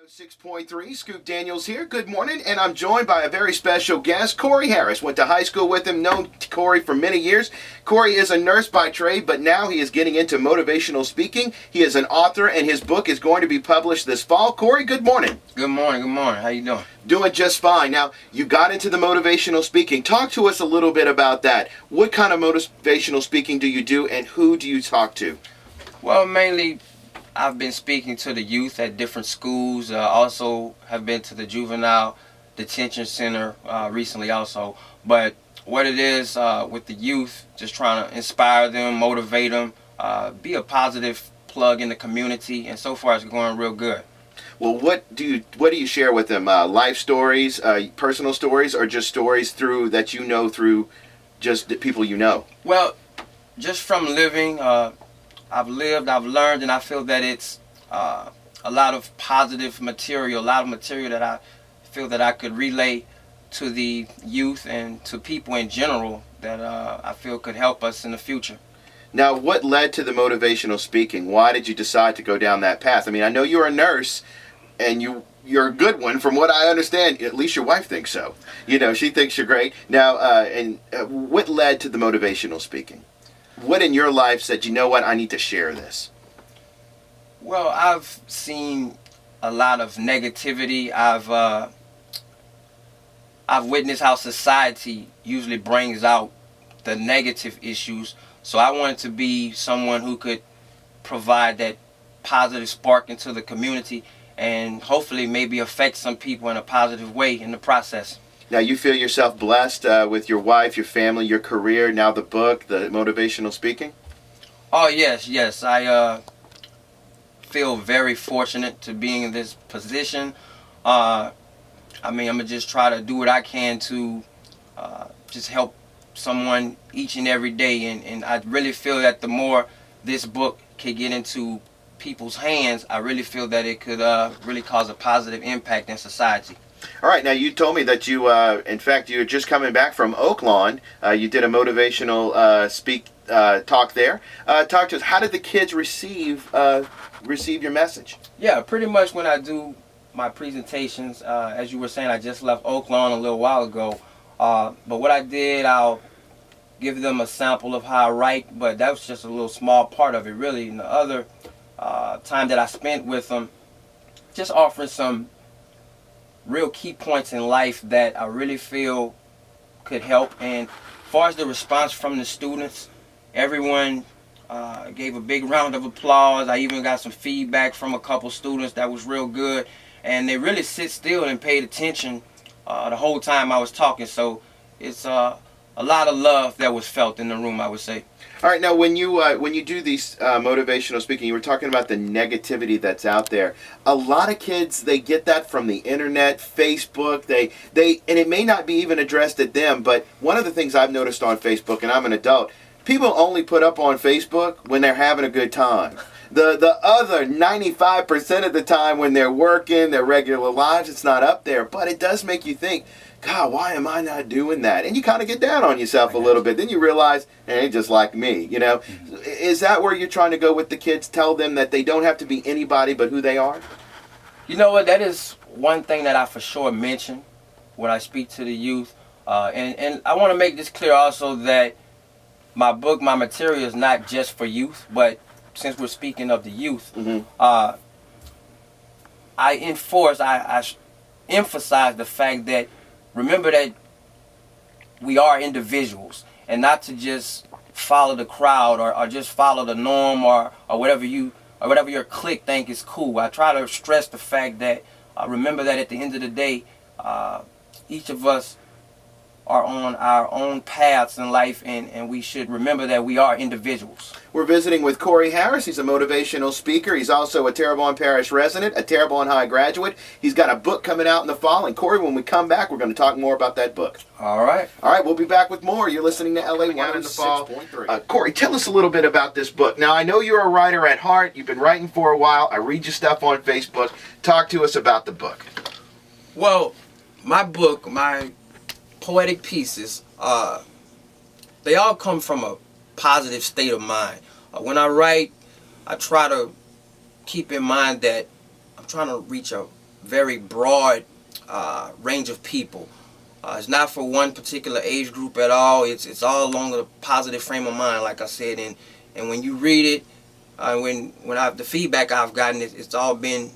6.3, Scoop Daniels here. Good morning, and I'm joined by a very special guest, Corey Harris. Went to high school with him, known Corey for many years. Corey is a nurse by trade, but now he is getting into motivational speaking. He is an author, and his book is going to be published this fall. Corey, good morning. Good morning, good morning. How you doing? Doing just fine. Now, you got into the motivational speaking. Talk to us a little bit about that. What kind of motivational speaking do you do, and who do you talk to? Well, mainly I've been speaking to the youth at different schools. Also have been to the juvenile detention center recently also. But what it is with the youth, just trying to inspire them, motivate them, be a positive plug in the community, and so far it's going real good. Well, what do you share with them? Life stories, personal stories, or just stories that you know through just the people you know? Well, just from living. I've lived, I've learned, and I feel that it's a lot of positive material, a lot of material that I feel that I could relay to the youth and to people in general that I feel could help us in the future. Now, what led to the motivational speaking? Why did you decide to go down that path? I mean, I know you're a nurse, and you're a good one, from what I understand. At least your wife thinks so. You know, she thinks you're great. Now, what led to the motivational speaking? What in your life said, you know what, I need to share this? Well, I've seen a lot of negativity. I've witnessed how society usually brings out the negative issues. So I wanted to be someone who could provide that positive spark into the community and hopefully maybe affect some people in a positive way in the process. Now, you feel yourself blessed with your wife, your family, your career, now the book, the motivational speaking? Oh, yes. I feel very fortunate to be in this position. I mean, I'm going to just try to do what I can to just help someone each and every day. And I really feel that the more this book can get into people's hands, I really feel that it could really cause a positive impact in society. All right, now you told me that you, in fact, you're just coming back from Oaklawn. You did a motivational talk there. Talk to us. How did the kids receive your message? Yeah, pretty much when I do my presentations, as you were saying, I just left Oaklawn a little while ago. But what I did, I'll give them a sample of how I write, but that was just a little small part of it, really. And the other time that I spent with them, just offering some real key points in life that I really feel could help. And as far as the response from the students, everyone gave a big round of applause. I even got some feedback from a couple students that was real good, and they really sit still and paid attention the whole time I was talking. So it's a lot of love that was felt in the room, I would say. All right, now when you do these motivational speaking, you were talking about the negativity that's out there. A lot of kids, they get that from the internet, Facebook. And it may not be even addressed at them, but one of the things I've noticed on Facebook, and I'm an adult, people only put up on Facebook when they're having a good time. The other 95% of the time when they're working, their regular lives, it's not up there. But it does make you think, God, why am I not doing that? And you kind of get down on yourself a little bit. Then you realize, they ain't just like me, you know. Is that where you're trying to go with the kids? Tell them that they don't have to be anybody but who they are? You know what? That is one thing that I for sure mention when I speak to the youth. And I want to make this clear also that my book, my material is not just for youth, but since we're speaking of the youth, I emphasize the fact that remember that we are individuals, and not to just follow the crowd or just follow the norm or whatever your clique think is cool. I try to stress the fact that remember that at the end of the day, each of us are on our own paths in life, and we should remember that we are individuals. We're visiting with Corey Harris. He's a motivational speaker. He's also a Terrebonne Parish resident, a Terrebonne High graduate. He's got a book coming out in the fall. And Corey, when we come back, we're going to talk more about that book. All right. All right, we'll be back with more. You're listening to LA 106.3. Corey, tell us a little bit about this book. Now, I know you're a writer at heart. You've been writing for a while. I read your stuff on Facebook. Talk to us about the book. Well, my book, my poetic pieces, they all come from a positive state of mind. When I write, I try to keep in mind that I'm trying to reach a very broad range of people. It's not for one particular age group at all. It's all along the positive frame of mind, like I said. And when you read it, the feedback I've gotten, it's all been,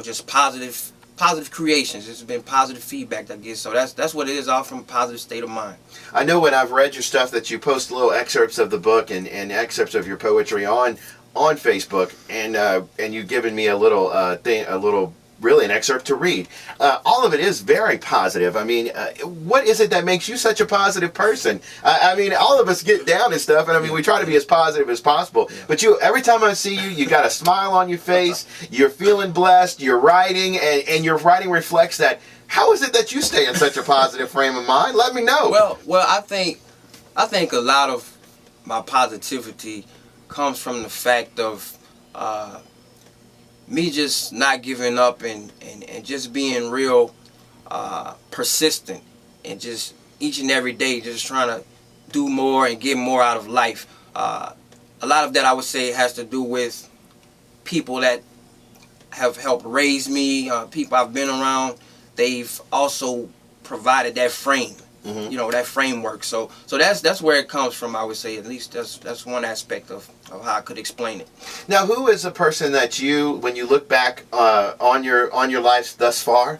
just positive creations. It's been positive feedback that gets. So that's what it is, all from a positive state of mind. I know when I've read your stuff that you post little excerpts of the book and excerpts of your poetry on Facebook, and you've given me a little really an excerpt to read. All of it is very positive. I mean, what is it that makes you such a positive person? I mean, all of us get down and stuff, and I mean, we try to be as positive as possible. Yeah. But every time I see you, you got a smile on your face. You're feeling blessed. You're writing, and your writing reflects that. How is it that you stay in such a positive frame of mind? Let me know. Well, I think a lot of my positivity comes from the fact of me just not giving up and just being real persistent, and just each and every day just trying to do more and get more out of life. A lot of that, I would say, has to do with people that have helped raise me, people I've been around. They've also provided that frame, that framework. So that's where it comes from, I would say. At least that's one aspect of how I could explain it. Now, who is a person that when you look back on your life thus far,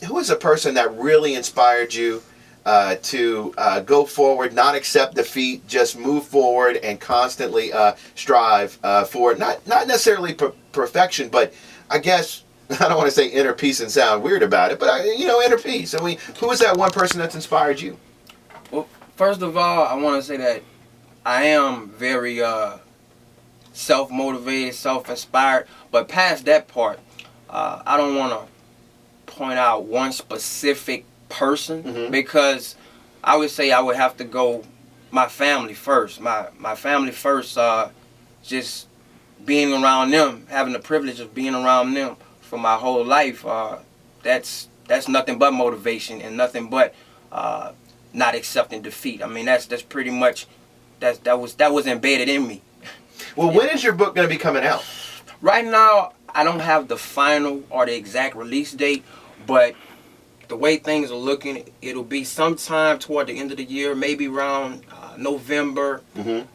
who is a person that really inspired you to go forward, not accept defeat, just move forward and constantly strive for not necessarily perfection, but I guess, I don't want to say inner peace and sound weird about it, but inner peace. I mean, who is that one person that's inspired you? Well, first of all, I want to say that I am very self-motivated, self-inspired. But past that part, I don't want to point out one specific person, because I would say I would have to go my family first. My family first. Just being around them, having the privilege of being around them for my whole life, that's nothing but motivation and nothing but not accepting defeat. I mean, that's pretty much that was embedded in me. Well, when is your book going to be coming out? Right now, I don't have the final or the exact release date, but the way things are looking, it'll be sometime toward the end of the year, maybe around November.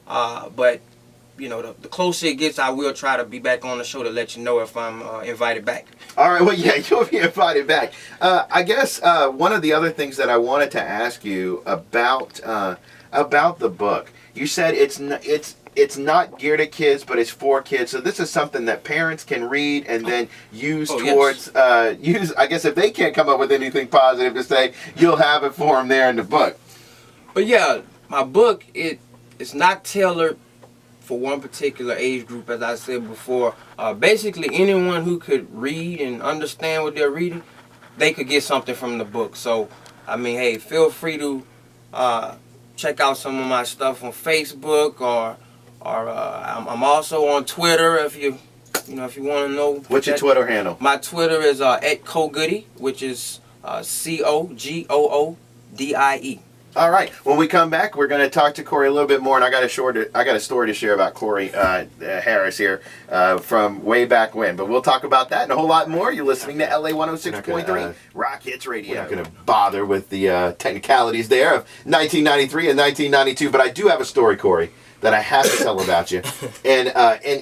But the closer it gets, I will try to be back on the show to let you know if I'm invited back. All right. Well, yeah, you'll be invited back. I guess one of the other things that I wanted to ask you about the book, you said it's not geared at kids, but it's for kids. So this is something that parents can read and then use towards use. I guess if they can't come up with anything positive to say, you'll have it for them there in the book. But yeah, my book it's not tailored for one particular age group, as I said before. Basically, anyone who could read and understand what they're reading, they could get something from the book. So, I mean, hey, feel free to check out some of my stuff on Facebook, or I'm also on Twitter if you want to know. What's your Twitter handle? My Twitter is @CoGoodie, which is COGOODIE. All right. When we come back, we're going to talk to Corey a little bit more, and I got a story to share about Corey Harris here from way back when. But we'll talk about that and a whole lot more. You're listening to LA 106.3 Rock Hits Radio. We're not going to bother with the technicalities there of 1993 and 1992, but I do have a story, Corey, that I have to tell about you, and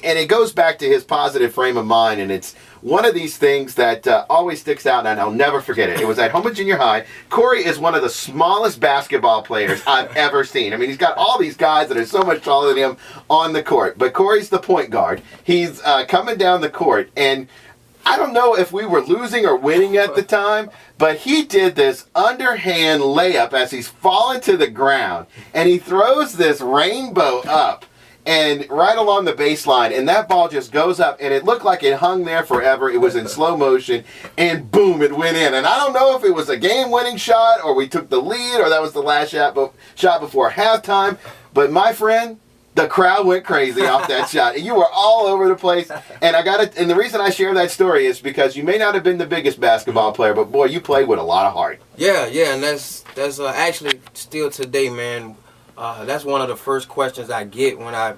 it goes back to his positive frame of mind, and it's one of these things that always sticks out, and I'll never forget it. It was at Houma Junior High. Corey is one of the smallest basketball players I've ever seen. I mean, he's got all these guys that are so much taller than him on the court, but Corey's the point guard. He's coming down the court, and I don't know if we were losing or winning at the time, but he did this underhand layup as he's falling to the ground, and he throws this rainbow up and right along the baseline, and that ball just goes up, and it looked like it hung there forever. It was in slow motion, and boom, it went in. And I don't know if it was a game-winning shot, or we took the lead, or that was the last shot before halftime, but my friend, the crowd went crazy off that shot. You were all over the place. And and the reason I share that story is because you may not have been the biggest basketball player, but boy, you played with a lot of heart. Yeah, and that's actually still today, man. That's one of the first questions I get when I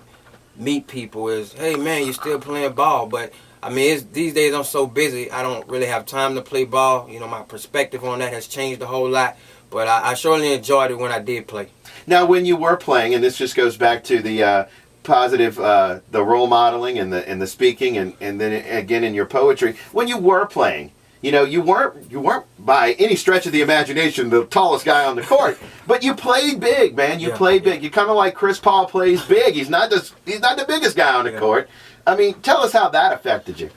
meet people is, hey man, you still playing ball. But I mean, these days I'm so busy, I don't really have time to play ball. You know, my perspective on that has changed a whole lot. But I surely enjoyed it when I did play. Now, when you were playing, and this just goes back to the positive, the role modeling and the speaking, and then again in your poetry, when you were playing, you know, you weren't by any stretch of the imagination the tallest guy on the court, but you played big, man. You played big. You kind of like Chris Paul plays big. He's not the biggest guy on the court. I mean, tell us how that affected you.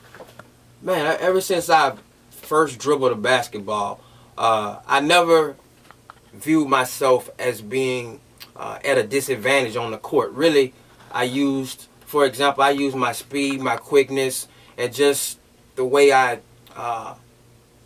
Man, ever since I first dribbled a basketball, I never viewed myself as being at a disadvantage on the court. Really, for example, I used my speed, my quickness, and just the way I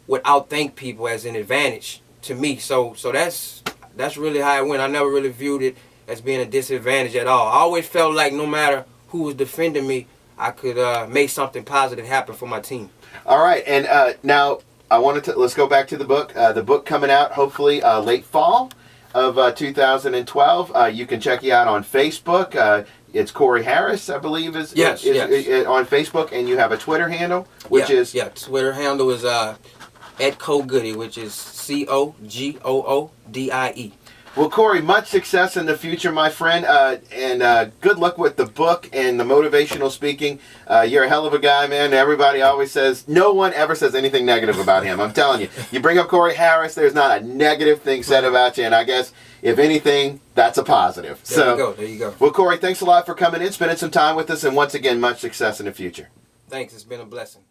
would outthink people as an advantage to me. So that's really how it went. I never really viewed it as being a disadvantage at all. I always felt like no matter who was defending me, I could make something positive happen for my team. All right, and now let's go back to the book. The book coming out hopefully late fall of 2012. You can check you out on Facebook. It's Corey Harris, I believe, is on Facebook, and you have a Twitter handle, which is Twitter handle is at CoGoodie, which is COGOODIE. Well, Corey, much success in the future, my friend, and good luck with the book and the motivational speaking. You're a hell of a guy, man. Everybody always says, no one ever says anything negative about him. I'm telling you, you bring up Corey Harris, there's not a negative thing said about you, and I guess, if anything, that's a positive. There you go. Well, Corey, thanks a lot for coming in, spending some time with us, and once again, much success in the future. Thanks. It's been a blessing.